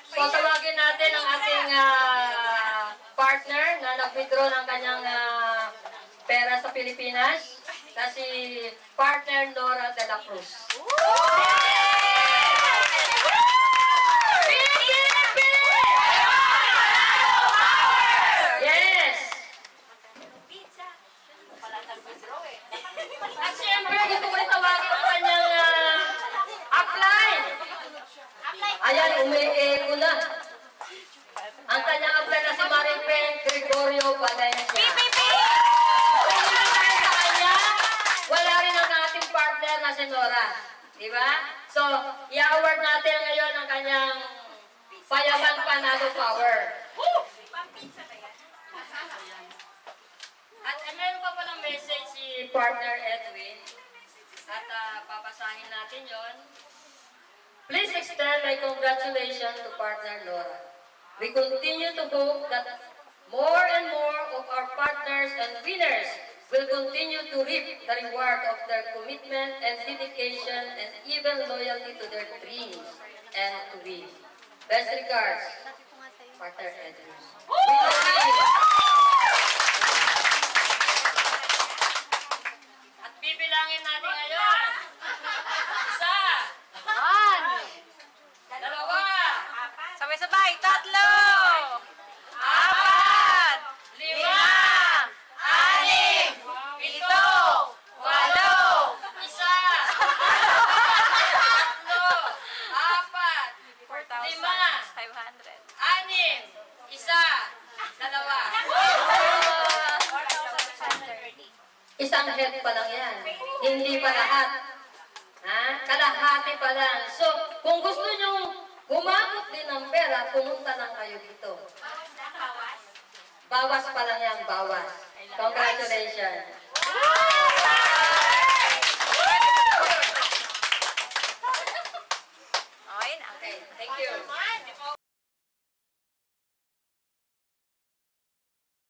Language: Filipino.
So, tawagin natin ang ating partner na nag-withdraw ng kanyang pera sa Pilipinas na si partner Nora de la Cruz. Yes! At siyempre, gusto ko rin tawagin ang kanyang upline. Ayan, umi-echo na. Ang kanyang upline na si Maripen Gregorio Valencia. Dahil sa kanya, wala rin ang ating partner na si Nora. Diba? So, i-award natin ngayon ang kanyang Payaman Panalo Power. At meron pa palang message si partner Edwin. At papasahin natin yon. Please extend my congratulations to partner Nora. We continue to hope that more and more of our partners and winners will continue to reap the reward of their commitment and dedication and even loyalty to their dreams and to win. Best regards, partner Edwin. At bibilangin natin ngayon. Isa. Dalawa. Sabay-sabay, 3, 4, 5, 6, 7, 8, 8, Isa. Tatlo. Apat. 4,500. 6. Isa. Dalawa. Isang head pa lang yan. Hindi pa lahat. Ha? Kalahati pa lang. So, kung gusto nyo gumamit din ng pera, pumunta lang kayo dito. Bawas pa lang yan, bawas. Congratulations. Okay na. Okay, thank you.